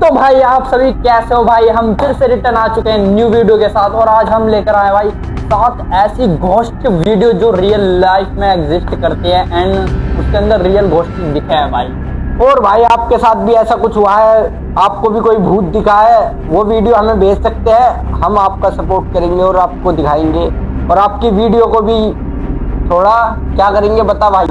तो भाई आप सभी कैसे हो भाई। हम फिर से रिटर्न आ चुके हैं न्यू वीडियो के साथ और आज हम लेकर आए भाई 7 ऐसी घोस्ट वीडियो जो रियल लाइफ में एग्जिस्ट करती है एंड उसके अंदर रियल घोस्ट दिखे हैं भाई। और भाई आपके साथ भी ऐसा कुछ हुआ है, आपको भी कोई भूत दिखा है, वो वीडियो हमें भेज सकते हैं, हम आपका सपोर्ट करेंगे और आपको दिखाएंगे और आपकी वीडियो को भी थोड़ा क्या करेंगे बता भाई,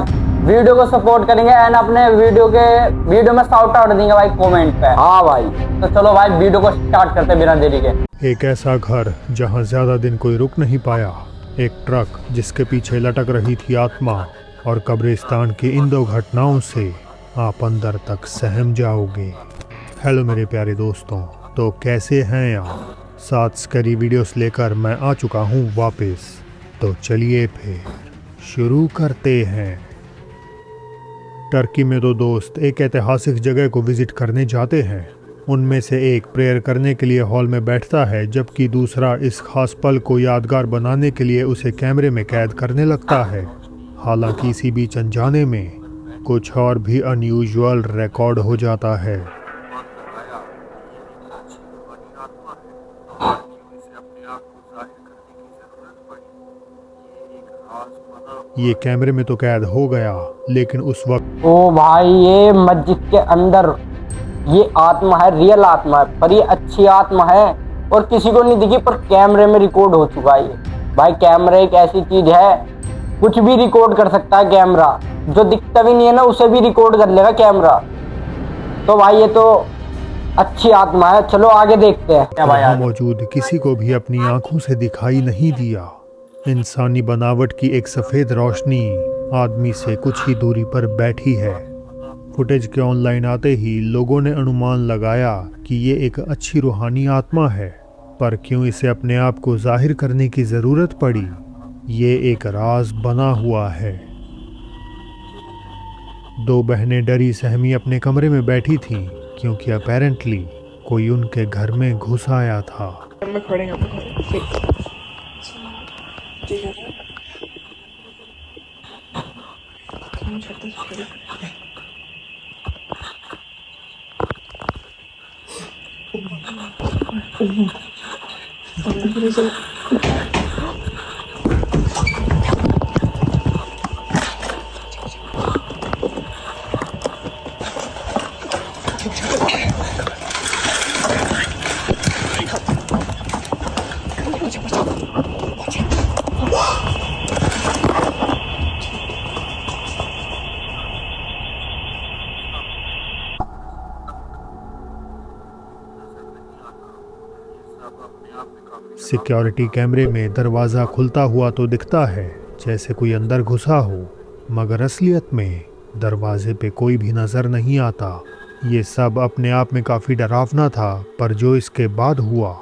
वीडियो को सपोर्ट करेंगे एंड अपने वीडियो में शाउट आउट देंगे भाई कमेंट पे। हाँ भाई, तो चलो भाई वीडियो को स्टार्ट करते बिना देरी के। एक ऐसा घर जहां ज्यादा दिन कोई रुक नहीं पाया, एक ट्रक जिसके पीछे लटक रही थी आत्मा और कब्रिस्तान की इन 2 घटनाओं से आप अंदर तक सहम जाओगे। हेलो मेरे प्यारे दोस्तों, तो कैसे हैं आप? 7 स्कैरी वीडियोस लेकर मैं आ चुका हूं वापस। तो चलिए फिर शुरू करते हैं। टर्की में 2 दोस्त एक ऐतिहासिक जगह को विजिट करने जाते हैं। उनमें से एक प्रेयर करने के लिए हॉल में बैठता है, जबकि दूसरा इस खास पल को यादगार बनाने के लिए उसे कैमरे में कैद करने लगता है। हालांकि इसी बीच अनजाने में कुछ और भी अनयूजुअल रिकॉर्ड हो जाता है। ये कैमरे में तो कैद हो गया, लेकिन उस वक्त ओ भाई, ये मस्जिद के अंदर ये आत्मा है, रियल आत्मा है, पर ये अच्छी आत्मा है और किसी को नहीं दिखी, पर कैमरे में रिकॉर्ड हो चुका है ये। भाई कैमरा एक ऐसी चीज है, कुछ भी रिकॉर्ड कर सकता है कैमरा, जो दिखता भी नहीं है ना उसे भी रिकॉर्ड कर लेगा कैमरा। तो भाई ये तो अच्छी आत्मा है, चलो आगे देखते हैं। वहाँ मौजूद किसी को भी अपनी आंखों से दिखाई नहीं दिया। इंसानी बनावट की एक सफ़ेद रोशनी आदमी से कुछ ही दूरी पर बैठी है। फुटेज के ऑनलाइन आते ही लोगों ने अनुमान लगाया कि ये एक अच्छी रूहानी आत्मा है, पर क्यों इसे अपने आप को जाहिर करने की ज़रूरत पड़ी, ये एक राज बना हुआ है। 2 बहनें डरी सहमी अपने कमरे में बैठी थीं, क्योंकि अपेरेंटली कोई उनके घर में घुस आया था। सिक्योरिटी कैमरे में दरवाज़ा खुलता हुआ तो दिखता है जैसे कोई अंदर घुसा हो, मगर असलियत में दरवाजे पे कोई भी नज़र नहीं आता। ये सब अपने आप में काफ़ी डरावना था, पर जो इसके बाद हुआ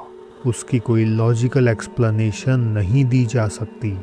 उसकी कोई लॉजिकल एक्सप्लेनेशन नहीं दी जा सकती।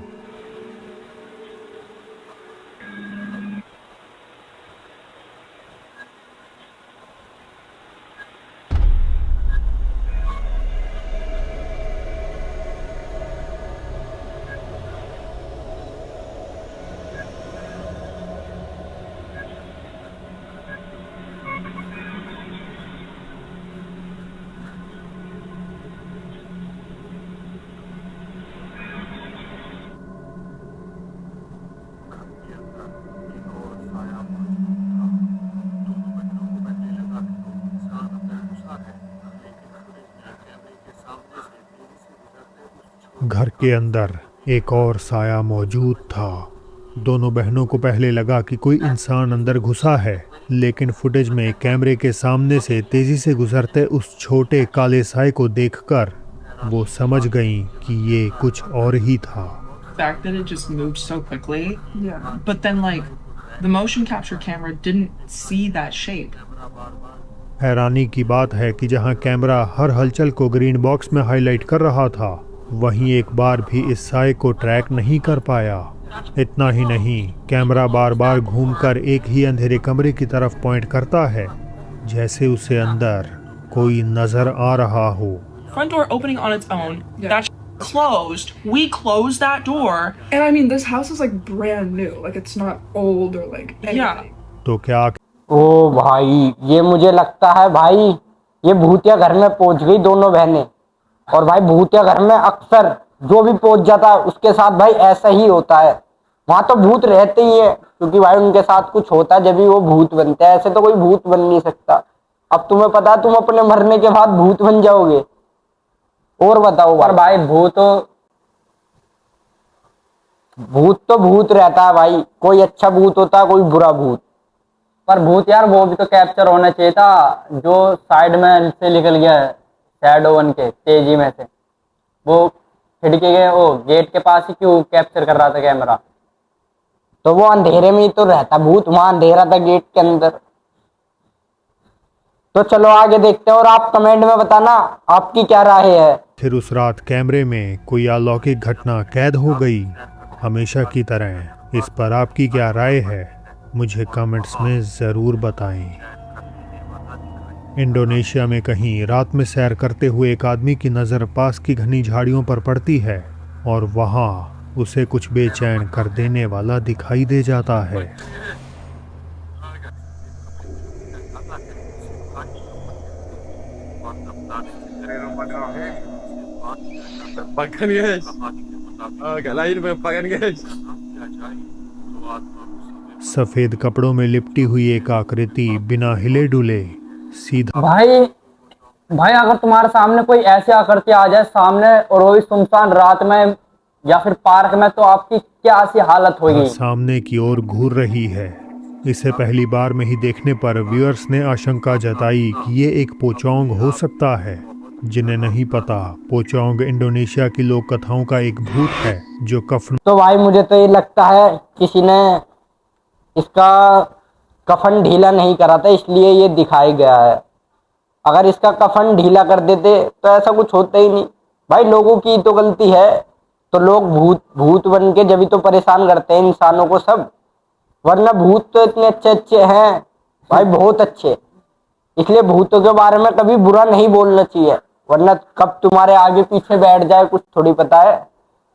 घर के अंदर एक और साया मौजूद था। दोनों बहनों को पहले लगा कि कोई इंसान अंदर घुसा है, लेकिन फुटेज में कैमरे के सामने से तेजी से गुजरते उस छोटे काले साए को देखकर वो समझ गईं कि ये कुछ और ही था। fact that it just moved so quickly. Yeah. But then like the motion capture camera didn't see that shape. हैरानी की बात है कि जहां कैमरा हर हलचल को ग्रीन बॉक्स में हाईलाइट कर रहा था, वहीं एक बार भी इस साए को ट्रैक नहीं कर पाया। इतना ही नहीं, कैमरा बार बार घूमकर एक ही अंधेरे कमरे की तरफ पॉइंट करता है, जैसे उसे अंदर कोई नजर आ रहा हो। Front door opening on its own. Yeah. That's closed. We closed that door. And I mean, this house is like brand new. Like it's not old or like anything. Yeah. तो क्या ओ भाई, ये मुझे लगता है भाई ये भूतिया घर में पहुंच गई दोनों बहनें। और भाई भूतिया घर में अक्सर जो भी पहुंच जाता है उसके साथ भाई ऐसा ही होता है। वहां तो भूत रहते ही है, क्योंकि भाई उनके साथ कुछ होता है जब भी वो भूत बनते हैं, ऐसे तो कोई भूत बन नहीं सकता। अब तुम्हें पता है तुम अपने मरने के बाद भूत बन जाओगे। और बताओ पर भाई भूत तो भूत रहता है भाई, कोई अच्छा भूत होता है कोई बुरा भूत। पर भूत यार वो भी तो कैप्चर होना चाहिए था, जो साइड में से निकल गया है शैडो बन के तेजी में से, वो खिड़की के वो गेट के पास ही क्यों कैप्चर कर रहा था कैमरा? तो वो अंधेरे में ही तो रहता भूत, वहां अंधेरा था गेट के अंदर। तो चलो आगे देखते हैं और आप कमेंट में बताना आपकी क्या राय है। फिर उस रात कैमरे में कोई अलौकिक घटना कैद हो गई हमेशा की तरह। इस पर आपकी क्या राय है मुझे कमेंट्स में ज़रूर बताएं। इंडोनेशिया में कहीं रात में सैर करते हुए एक आदमी की नज़र पास की घनी झाड़ियों पर पड़ती है और वहाँ उसे कुछ बेचैन कर देने वाला दिखाई दे जाता है। Pakan guys. Agak lain pakan guys. सफ़ेद कपड़ों में लिपटी हुई एक आकृति बिना हिले डुले सीधा भाई अगर तुम्हारे सामने कोई ऐसी आकृति आ जाए सामने और वो भी सुनसान रात में या फिर पार्क में, तो आपकी क्या सी हालत होगी? सामने की ओर घूर रही है। इसे पहली बार में ही देखने पर व्यूअर्स ने आशंका जताई कि ये एक पोचोंग हो सकता है। जिन्हें नहीं पता, पोचोंग इंडोनेशिया की लोक कथाओं का एक भूत है जो कफन। तो भाई मुझे तो ये लगता है किसी ने इसका कफन ढीला नहीं करा था, इसलिए ये दिखाया गया है। अगर इसका कफन ढीला कर देते तो ऐसा कुछ होता ही नहीं। भाई लोगों की तो गलती है, तो लोग भूत बन के जब भी तो परेशान करते हैं इंसानों को सब, वरना भूत तो इतने अच्छे अच्छे हैं भाई, बहुत अच्छे। इसलिए भूतों के बारे में कभी बुरा नहीं बोलना चाहिए, वरना कब तुम्हारे आगे पीछे बैठ जाए कुछ थोड़ी पता है।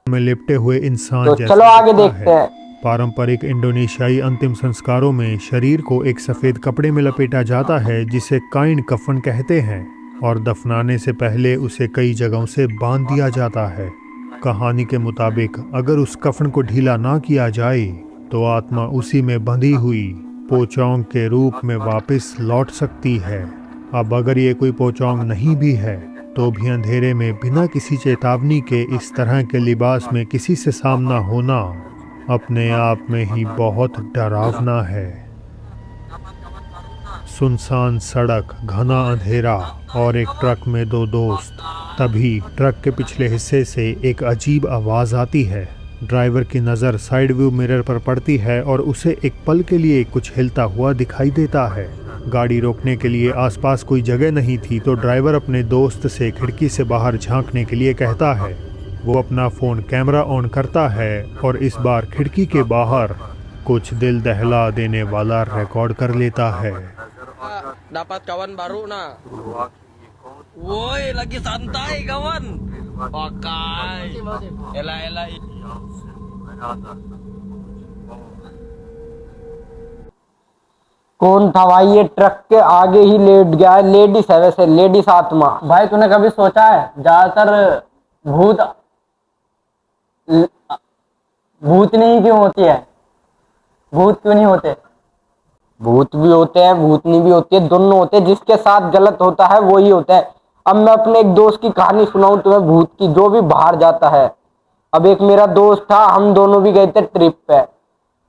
में लिपटे हुए इंसान तो जैसा चलो आगे दिखता देखते है। हैं। पारंपरिक इंडोनेशियाई अंतिम संस्कारों में शरीर को एक सफ़ेद कपड़े में लपेटा जाता है जिसे काइन कफन कहते हैं, और दफनाने से पहले उसे कई जगहों से बांध दिया जाता है। कहानी के मुताबिक अगर उस कफन को ढीला ना किया जाए तो आत्मा उसी में बंधी हुई पोचोंग के रूप में वापस लौट सकती है। अब अगर ये कोई पोचोंग नहीं भी है तो भी अंधेरे में बिना किसी चेतावनी के इस तरह के लिबास में किसी से सामना होना अपने आप में ही बहुत डरावना है। सुनसान सड़क, घना अंधेरा और एक ट्रक में दो दोस्त। तभी ट्रक के पिछले हिस्से से एक अजीब आवाज़ आती है। ड्राइवर की नज़र साइड व्यू मिरर पर पड़ती है और उसे एक पल के लिए कुछ हिलता हुआ दिखाई देता है। गाड़ी रोकने के लिए आसपास कोई जगह नहीं थी, तो ड्राइवर अपने दोस्त से खिड़की से बाहर झांकने के लिए कहता है। वो अपना फ़ोन कैमरा ऑन करता है और इस बार खिड़की के बाहर कुछ दिल दहला देने वाला रिकॉर्ड कर लेता है। Dapat kawan baru nah. Woi, lagi santai kawan. Pakai. Elah. कौन था भाई? ये ट्रक के आगे ही लेट गया है। लेडीज है, वैसे लेडीज आत्मा। भाई तूने कभी सोचा है ज्यादातर भूत नहीं क्यों होती है? भूत क्यों नहीं होते? भूत भी होते हैं, भूतनी भी होती है, दोनों होते हैं। जिसके साथ गलत होता है वो ही होता है। अब मैं अपने एक दोस्त की कहानी सुनाऊं तुम्हें भूत की, जो भी बाहर जाता है। अब एक मेरा दोस्त था, हम दोनों भी गए थे ट्रिप पे।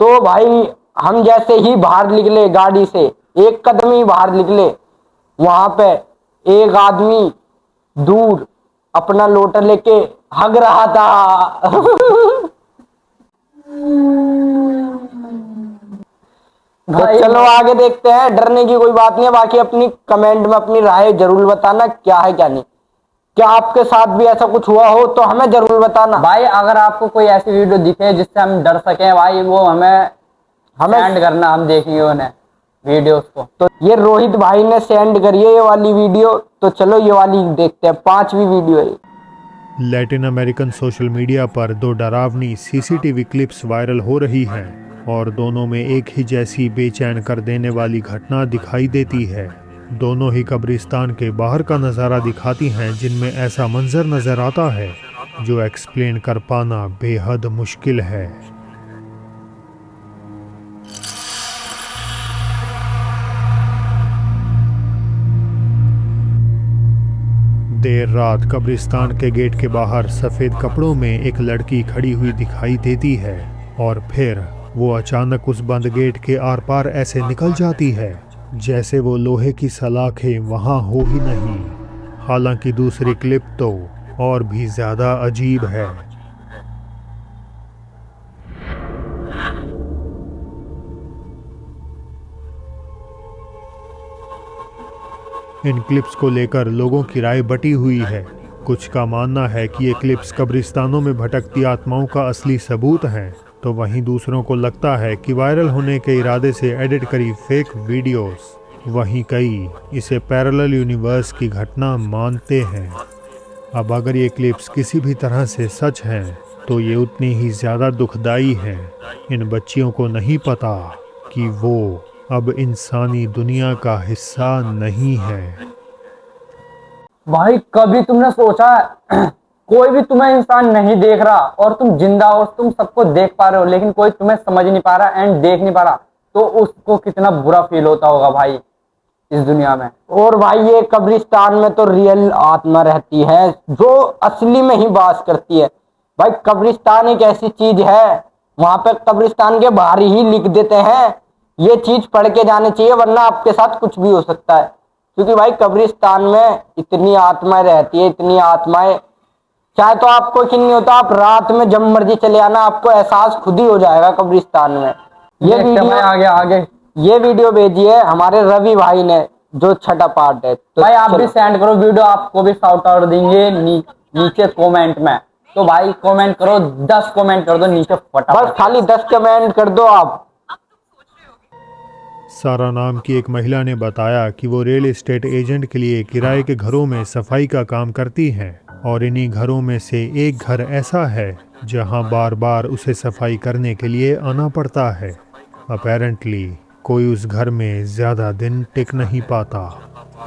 तो भाई हम जैसे ही बाहर निकले गाड़ी से, एक कदम ही बाहर निकले, वहां पे एक आदमी दूर अपना लोटा लेके हग रहा था। तो चलो आगे देखते हैं। डरने की कोई बात नहीं है। बाकी अपनी कमेंट में अपनी राय जरूर बताना क्या है क्या नहीं। क्या आपके साथ भी ऐसा कुछ हुआ हो तो हमें जरूर बताना भाई। अगर आपको कोई ऐसी वीडियो दिखे जिससे हम डर सकें भाई, वो हमें सेंड करना, हम देखेंगे उन्हें वीडियोस को। तो ये रोहित भाई ने सेंड करी है ये वाली वीडियो। तो चलो ये वाली देखते हैं, 5वीं वीडियो है। लैटिन अमेरिकन सोशल मीडिया पर दो डरावनी सीसीटीवी क्लिप्स वायरल हो रही हैं और दोनों में एक ही जैसी बेचैन कर देने वाली घटना दिखाई देती है। दोनों ही कब्रिस्तान के बाहर का नज़ारा दिखाती हैं जिनमें ऐसा मंजर नज़र आता है जो एक्सप्लेन कर पाना बेहद मुश्किल है। देर रात कब्रिस्तान के गेट के बाहर सफ़ेद कपड़ों में एक लड़की खड़ी हुई दिखाई देती है और फिर वो अचानक उस बंद गेट के आर पार ऐसे निकल जाती है जैसे वो लोहे की सलाखें वहाँ हो ही नहीं। हालांकि दूसरी क्लिप तो और भी ज़्यादा अजीब है। इन क्लिप्स को लेकर लोगों की राय बटी हुई है। कुछ का मानना है कि ये क्लिप्स कब्रिस्तानों में भटकती आत्माओं का असली सबूत हैं, तो वहीं दूसरों को लगता है कि वायरल होने के इरादे से एडिट करी फेक वीडियोस। वहीं कई इसे पैरेलल यूनिवर्स की घटना मानते हैं। अब अगर ये क्लिप्स किसी भी तरह से सच हैं तो ये उतनी ही ज़्यादा दुखदाई हैं। इन बच्चियों को नहीं पता कि वो अब इंसानी दुनिया का हिस्सा नहीं है। भाई कभी तुमने सोचा है कोई भी तुम्हें इंसान नहीं देख रहा और तुम जिंदा हो, तुम सबको देख पा रहे हो, लेकिन कोई तुम्हें समझ नहीं पा रहा एंड देख नहीं पा रहा, तो उसको कितना बुरा फील होता होगा भाई इस दुनिया में। और भाई ये कब्रिस्तान में तो रियल आत्मा रहती है जो असली में ही वास करती है। भाई कब्रिस्तान एक ऐसी चीज है, वहां पे कब्रिस्तान के बाहर ही लिख देते हैं ये चीज पढ़ के जाने चाहिए वरना आपके साथ कुछ भी हो सकता है। क्योंकि भाई कब्रिस्तान में इतनी आत्माएं रहती है, इतनी आत्माएं, चाहे तो आपको यकीन नहीं होता, आप रात में जब मर्जी चले आना, आपको एहसास खुद ही हो जाएगा कब्रिस्तान में। ये वीडियो आगे ये वीडियो भेजी है हमारे रवि भाई ने, जो छठा पार्ट है। तो भाई आप भी सेंड करो वीडियो, आपको भी शाउट आउट देंगे नीचे कमेंट में। तो भाई कमेंट करो, 10 कमेंट कर दो नीचे फटाफट, बस खाली 10 कमेंट कर दो आप। सारा नाम की एक महिला ने बताया कि वो रियल एस्टेट एजेंट के लिए किराए के घरों में सफाई का काम करती हैं और इन्हीं घरों में से एक घर ऐसा है जहां बार बार उसे सफाई करने के लिए आना पड़ता है। अपेरेंटली कोई उस घर में ज़्यादा दिन टिक नहीं पाता।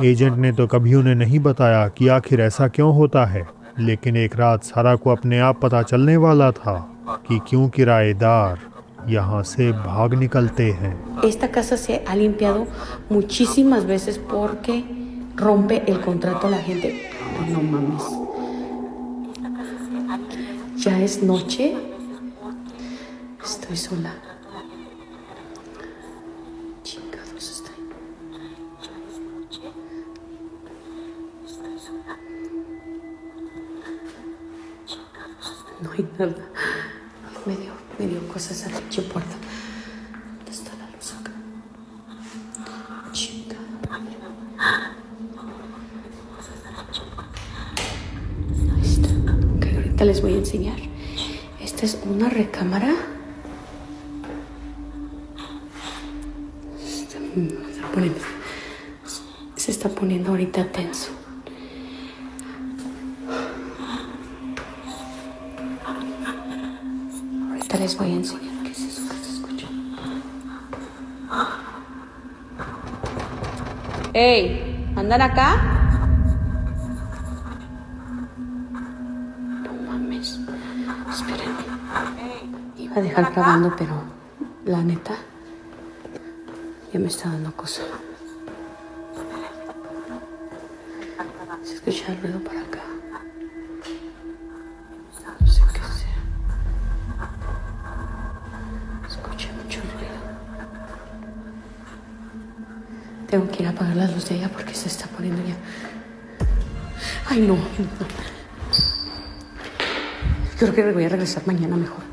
एजेंट ने तो कभी उन्हें नहीं बताया कि आखिर ऐसा क्यों होता है, लेकिन एक रात सारा को अपने आप पता चलने वाला था कि क्यों किराएदार यहाँ से भाग निकलते हैं। Esta casa se ha limpiado muchísimas veces porque rompe el contrato a la gente. No mames. Ya es noche. Estoy sola. Chingados estoy. No hay nada. Me dio cosas a la pinche puerta. ¿Dónde está la luz acá? Chica. Ahí está. Ok, ahorita les voy a enseñar. Esta es una recámara. Se está poniendo ahorita tenso. Les voy a enseñar qué es eso que se escucha. ¡Ey! ¿Andan acá? No mames. Espérenme. Iba a dejar grabando, pero la neta ya me está dando cosa. Se escucha el ruido para acá. No sé qué sea. Escuché mucho ruido. Tengo que ir a apagar la luz de ella porque se está poniendo ya. Ay, no. Creo que voy a regresar mañana mejor.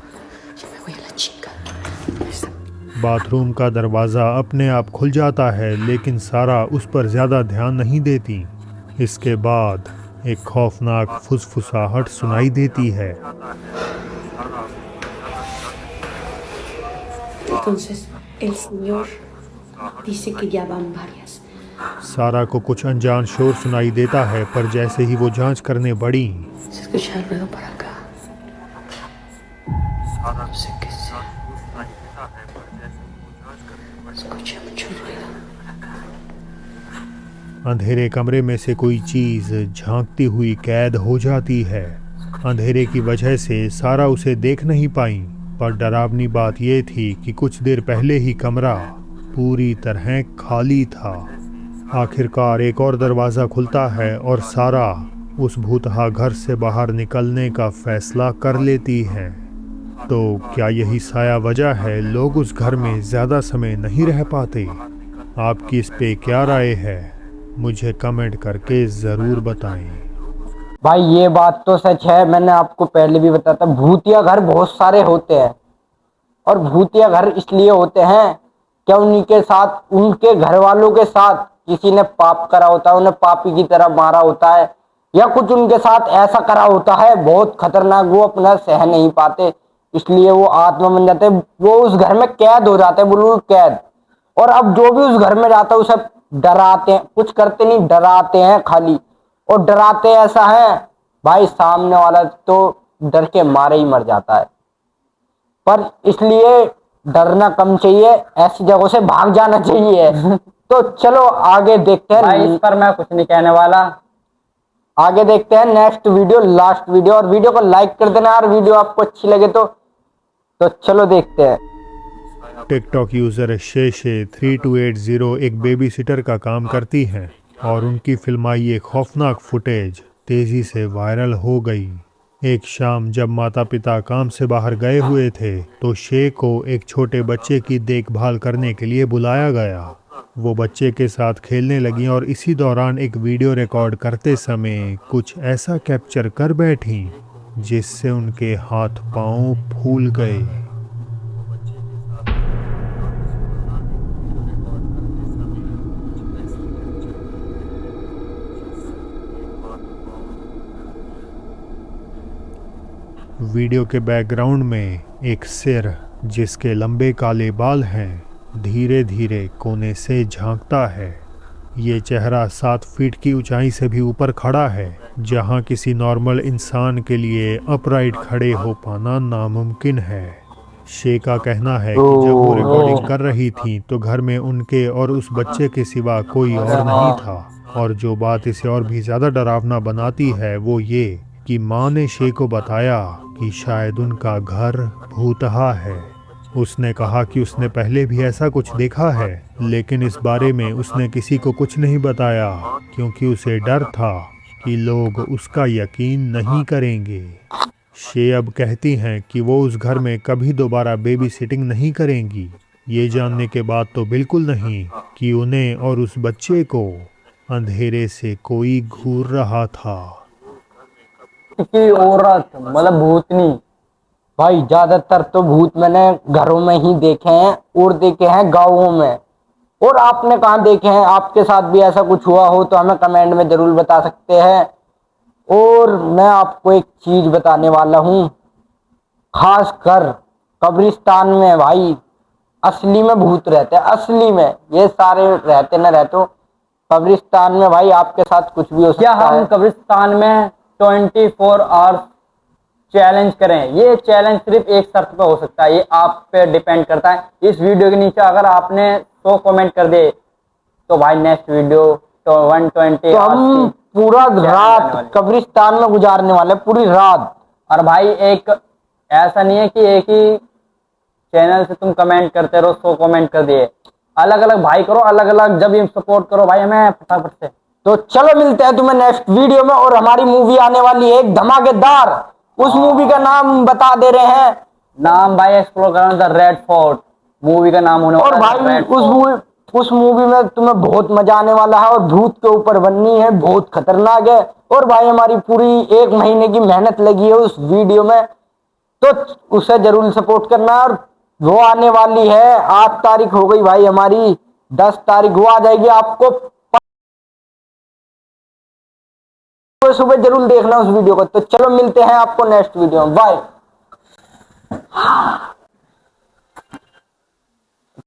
Ya me voy a la chica. Bathroom का दरवाज़ा अपने आप खुल जाता है, लेकिन सारा उस पर ज़्यादा ध्यान नहीं देती। इसके बाद एक खौफनाक फुसफुसाहट सुनाई देती है। Entonces, el señor dice que ya van varias. सारा को कुछ अनजान शोर सुनाई देता है, पर जैसे ही वो जांच करने बढ़ी, Se escucha el ruido para acá. No sé qué sea. Escuché mucho ruido. अंधेरे कमरे में से कोई चीज झांकती हुई कैद हो जाती है। अंधेरे की वजह से सारा उसे देख नहीं पाई, पर डरावनी बात यह थी कि कुछ देर पहले ही कमरा पूरी तरह खाली था। आखिरकार एक और दरवाज़ा खुलता है और सारा उस भूतहा घर से बाहर निकलने का फैसला कर लेती है। तो क्या यही साया वजह है लोग उस घर में ज़्यादा समय नहीं रह पाते? आपकी इस पे क्या राय है? मुझे कमेंट करके ज़रूर बताएं। भाई ये बात तो सच है, मैंने आपको पहले भी बताया था, भूतिया घर बहुत सारे होते हैं। और भूतिया घर इसलिए होते हैं क्या उनके साथ, उनके घर वालों के साथ किसी ने पाप करा होता है, उन्हें पापी की तरह मारा होता है, या कुछ उनके साथ ऐसा करा होता है बहुत खतरनाक, वो अपना सह नहीं पाते, इसलिए वो आत्मा बन जाते हैं, वो उस घर में कैद हो जाते हैं, बिल्कुल कैद। और अब जो भी उस घर में जाता है उसे डराते हैं, कुछ करते नहीं, डराते हैं खाली। और डराते ऐसा है भाई, सामने वाला तो डर के मारे ही मर जाता है। पर इसलिए डरना कम चाहिए, ऐसी जगहों से भाग जाना चाहिए। तो चलो आगे देखते हैं। भाई इस पर मैं कुछ नहीं कहने वाला, आगे देखते हैं नेक्स्ट वीडियो, लास्ट वीडियो। और वीडियो को लाइक कर देना यार, वीडियो आपको अच्छी लगे तो चलो देखते हैं। टिकटॉक यूज़र शेशे 3280 एक बेबी सिटर का काम करती हैं और उनकी फिल्माई एक खौफनाक फुटेज तेज़ी से वायरल हो गई। एक शाम जब माता पिता काम से बाहर गए हुए थे तो शे को एक छोटे बच्चे की देखभाल करने के लिए बुलाया गया। वो बच्चे के साथ खेलने लगी और इसी दौरान एक वीडियो रिकॉर्ड करते समय कुछ ऐसा कैप्चर कर बैठी जिससे उनके हाथ पांव फूल गए। वीडियो के बैकग्राउंड में एक सिर जिसके लंबे काले बाल हैं धीरे धीरे कोने से झांकता है। ये चेहरा 7 फीट की ऊंचाई से भी ऊपर खड़ा है, जहां किसी नॉर्मल इंसान के लिए अपराइट खड़े हो पाना नामुमकिन है। शे का कहना है कि जब वो रिकॉर्डिंग कर रही थी तो घर में उनके और उस बच्चे के सिवा कोई और नहीं था। और जो बात इसे और भी ज़्यादा डरावना बनाती है वो ये कि माँ ने शे को बताया कि शायद उनका घर भूतहा है। उसने कहा कि उसने पहले भी ऐसा कुछ देखा है, लेकिन इस बारे में उसने किसी को कुछ नहीं बताया क्योंकि उसे डर था कि लोग उसका यकीन नहीं करेंगे। शे अब कहती हैं कि वो उस घर में कभी दोबारा बेबी सिटिंग नहीं करेंगी, ये जानने के बाद तो बिल्कुल नहीं कि उन्हें और उस बच्चे को अंधेरे से कोई घूर रहा था। की औरत मतलब भूतनी, भाई ज्यादातर तो भूत मैंने घरों में ही देखे हैं और देखे हैं गाँवों में। और आपने कहाँ देखे हैं? आपके साथ भी ऐसा कुछ हुआ हो तो हमें कमेंट में जरूर बता सकते हैं। और मैं आपको एक चीज बताने वाला हूँ, खास कर कब्रिस्तान में भाई असली में भूत रहते हैं, असली में। ये सारे रहते न रहते हो, कब्रिस्तान में भाई आपके साथ कुछ भी हो सकता है। हम कब्रिस्तान में 24 आवर्स चैलेंज करें? ये चैलेंज सिर्फ एक शर्त पे हो सकता है, ये आप पे डिपेंड करता है। इस वीडियो के नीचे अगर आपने 100 कमेंट कर दे तो भाई नेक्स्ट वीडियो तो 120 तो हम पूरा रात कब्रिस्तान में गुजारने वाले, पूरी रात। और भाई एक ऐसा नहीं है कि एक ही चैनल से तुम कमेंट करते रहो, 100 कमेंट कर दिए, अलग अलग भाई करो, अलग अलग जब ये सपोर्ट करो भाई हमें फटाफट से। तो चलो मिलते हैं तुम्हें नेक्स्ट वीडियो में। और हमारी मूवी आने वाली है एक धमाकेदार, उस मूवी का नाम बता दे रहे हैं, नाम भाई एक्सप्लोर करना, द रेड फोर्ट मूवी का नाम होने वाला है। और भाई उस मूवी में तुम्हें बहुत मजा आने वाला है और भूत के ऊपर बननी है, बहुत खतरनाक है। और भाई हमारी पूरी 1 महीने की मेहनत लगी है उस वीडियो में, तो उसे जरूर सपोर्ट करना। और वो आने वाली है, 8 तारीख हो गई भाई हमारी, 10 तारीख वो आ जाएगी। आपको सुबह जरूर देखना उस वीडियो को। तो चलो मिलते हैं आपको नेक्स्ट वीडियो में, बाय।